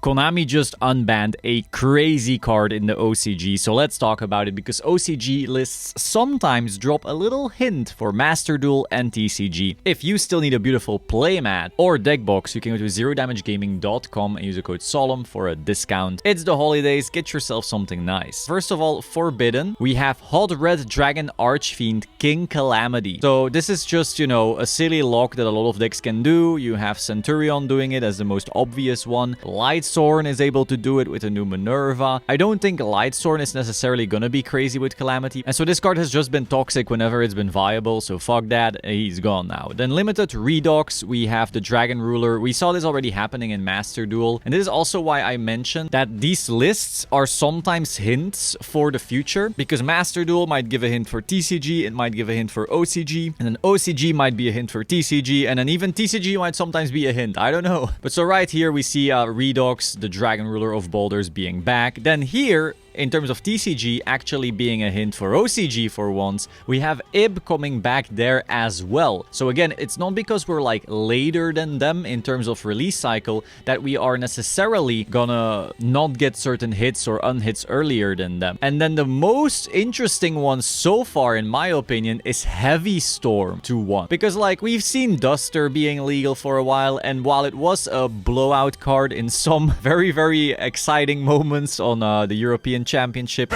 Konami just unbanned a crazy card in the OCG, so let's talk about it because OCG lists sometimes drop a little hint for Master Duel and TCG. If you still need a beautiful playmat or deck box, you can go to zerodamagegaming.com and use the code Solemn for a discount. It's the holidays, get yourself something nice. First of all, Forbidden, we have Hot Red Dragon Archfiend King Calamity. So this is just, you know, a silly lock that a lot of decks can do. You have Centurion doing it as the most obvious one. Lightsorn is able to do it with a new Minerva. I don't think Lightsorn is necessarily gonna be crazy with Calamity. And so this card has just been toxic whenever it's been viable, so fuck that, he's gone now. Then limited Redox, we have the Dragon Ruler. We saw this already happening in Master Duel. And this is also why I mentioned that these lists are sometimes hints for the future, because Master Duel might give a hint for TCG, it might give a hint for OCG, and then OCG might be a hint for TCG, and then even TCG might sometimes be a hint. I don't know. But so right here we see Redox, the Dragon Ruler of Boulders, being back. Then here, in terms of TCG actually being a hint for OCG for once, we have IB coming back there as well. So again, it's not because we're like later than them in terms of release cycle that we are necessarily gonna not get certain hits or unhits earlier than them. And then the most interesting one so far, in my opinion, is Heavy Storm 2-1. Because like we've seen Duster being legal for a while, and while it was a blowout card in some very, very exciting moments on the European Championship. The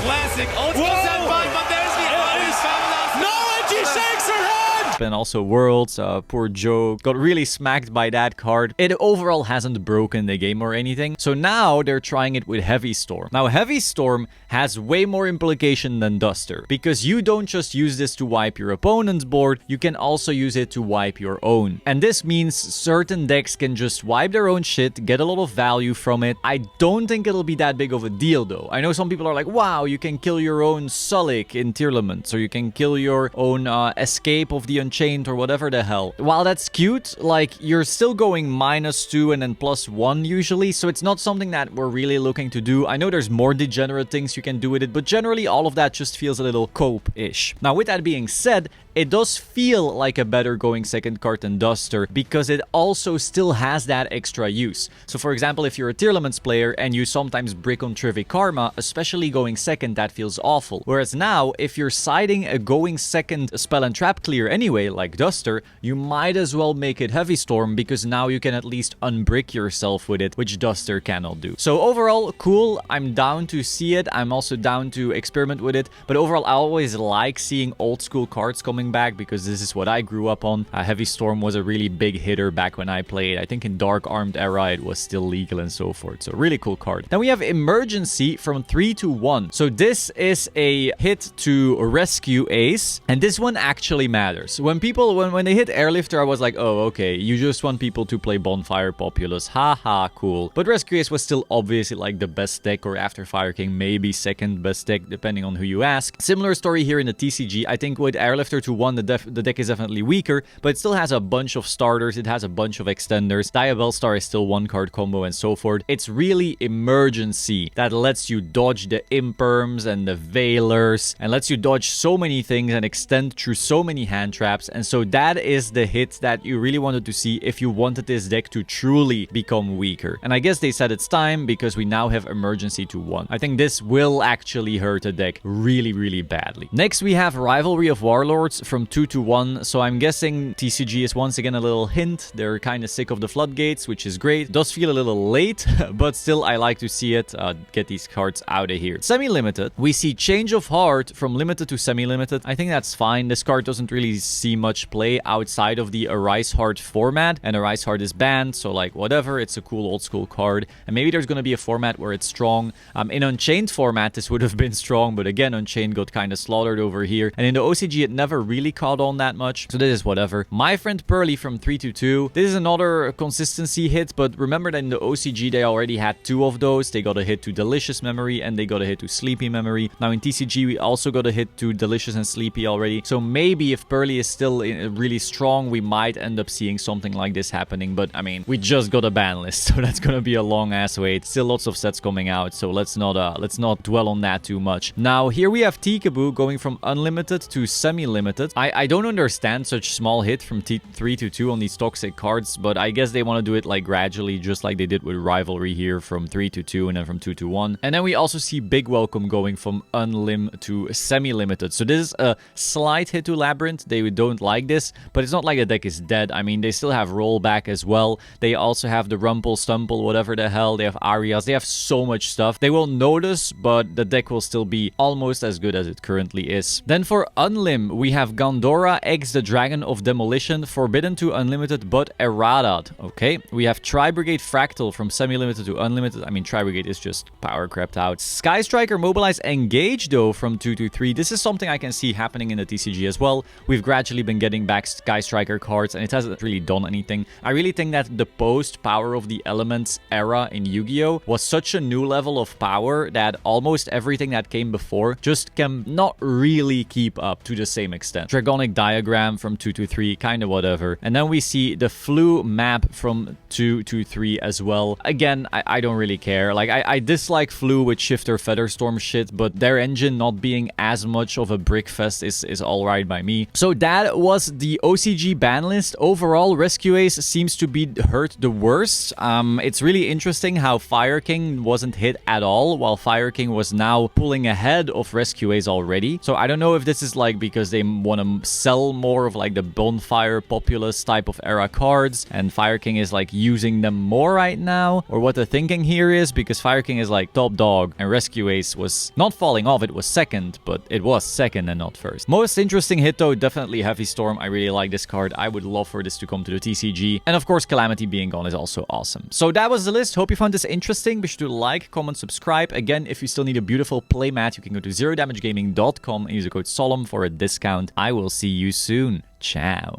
classic ultimate set five, but there's the no, and she shakes her head! And also Worlds, poor Joe got really smacked by that card. It overall hasn't broken the game or anything. So now they're trying it with Heavy Storm. Now Heavy Storm has way more implication than Duster, because you don't just use this to wipe your opponent's board, you can also use it to wipe your own. And this means certain decks can just wipe their own shit, get a lot of value from it. I don't think it'll be that big of a deal though. I know some people are like, wow, you can kill your own Sulik in Tearlaments, or you can kill your own Escape of the Unchained or whatever the hell. While that's cute, like you're still going -2 and then +1 usually, so it's not something that we're really looking to do. I know there's more degenerate things you can do with it, but generally all of that just feels a little cope-ish. Now with that being said, it does feel like a better going second card than Duster, because it also still has that extra use. So for example, if you're a Tearlaments player and you sometimes brick on Trivic Karma, especially going second, that feels awful. Whereas now, if you're siding a going second spell and trap clear anyway, like Duster, you might as well make it Heavy Storm, because now you can at least unbrick yourself with it, which Duster cannot do. So overall, cool. I'm down to see it. I'm also down to experiment with it. But overall, I always like seeing old school cards coming back, because this is what I grew up on. Heavy Storm was a really big hitter back when I played. I think in Dark Armed era it was still legal and so forth. So really cool card. Then we have Emergency from 3 to 1. So this is a hit to rescue Ace, and this one actually matters. When they hit Airlifter, I was like, oh, okay, you just want people to play Bonfire Populous. Haha, cool. But Rescue Ace was still obviously like the best deck, or after Fire King, maybe second best deck, depending on who you ask. Similar story here in the TCG. I think with Airlifter to 1, the deck is definitely weaker, but it still has a bunch of starters, it has a bunch of extenders. Diabellstar is still one card combo and so forth. It's really Emergency that lets you dodge the Imperms and the Veilers, and lets you dodge so many things and extend through so many hand traps. And so that is the hit that you really wanted to see if you wanted this deck to truly become weaker. And I guess they said it's time, because we now have Emergency to 1. I think this will actually hurt the deck really, really badly. Next we have Rivalry of Warlords from 2 to 1. So I'm guessing TCG is once again a little hint. They're kind of sick of the floodgates, which is great. It does feel a little late, but still I like to see it. Get these cards out of here. Semi-limited, we see Change of Heart from limited to semi-limited. I think that's fine. This card doesn't really see much play outside of the Arise Heart format, and Arise Heart is banned, so like whatever, it's a cool old school card. And maybe there's going to be a format where it's strong. In Unchained format, this would have been strong, but again, Unchained got kind of slaughtered over here. And in the OCG, it never really caught on that much, so this is whatever. My Friend Pearly from 3 to 2. This is another consistency hit, but remember that in the OCG, they already had 2 of those. They got a hit to Delicious Memory, and they got a hit to Sleepy Memory. Now in TCG, we also got a hit to Delicious and Sleepy already. So maybe if Pearly is still really strong, we might end up seeing something like this happening. But I mean, we just got a ban list, so that's gonna be a long ass wait. Still lots of sets coming out, so let's not dwell on that too much. Now here we have Tikaboo going from unlimited to semi-limited. Unlimited. I don't understand such small hit from 3 to 2 on these toxic cards, but I guess they want to do it like gradually, just like they did with Rivalry here from 3 to 2 and then from 2 to 1. And then we also see Big Welcome going from Unlim to Semi-Limited. So this is a slight hit to Labyrinth. They don't like this, but it's not like the deck is dead. I mean, they still have Rollback as well. They also have the Rumple, Stumble, whatever the hell. They have Arias. They have so much stuff. They will notice, but the deck will still be almost as good as it currently is. Then for Unlim, we have Gondora, X the Dragon of Demolition, Forbidden to Unlimited, but Errated. Okay, we have Tri-Brigade Fractal from Semi-Limited to Unlimited. I mean, Tri-Brigade is just power crept out. Sky Striker Mobilize Engage, though, from 2 to 3. This is something I can see happening in the TCG as well. We've gradually been getting back Sky Striker cards, and it hasn't really done anything. I really think that the post-Power of the Elements era in Yu-Gi-Oh! Was such a new level of power that almost everything that came before just can not really keep up to the same extent. Dragonic Diagram from 2 to 3, kind of whatever. And then we see the Flu map from 2 to 3 as well. Again, I don't really care. Like, I dislike Flu with Shifter Featherstorm shit, but their engine not being as much of a brickfest is alright by me. So that was the OCG ban list. Overall, Rescue Ace seems to be hurt the worst. It's really interesting how Fire King wasn't hit at all, while Fire King was now pulling ahead of Rescue Ace already. So I don't know if this is like because they want to sell more of like the Bonfire Populous type of era cards, and Fire King is like using them more right now, or what the thinking here is, because Fire King is like top dog and Rescue Ace was not falling off. It was second, but it was second and not first. Most interesting hit though, definitely Heavy Storm. I really like this card. I would love for this to come to the TCG. And of course, Calamity being gone is also awesome. So that was the list. Hope you found this interesting. Be sure to like, comment, subscribe. Again, if you still need a beautiful playmat, you can go to ZeroDamageGaming.com and use the code SOLEM for a discount. I will see you soon. Ciao.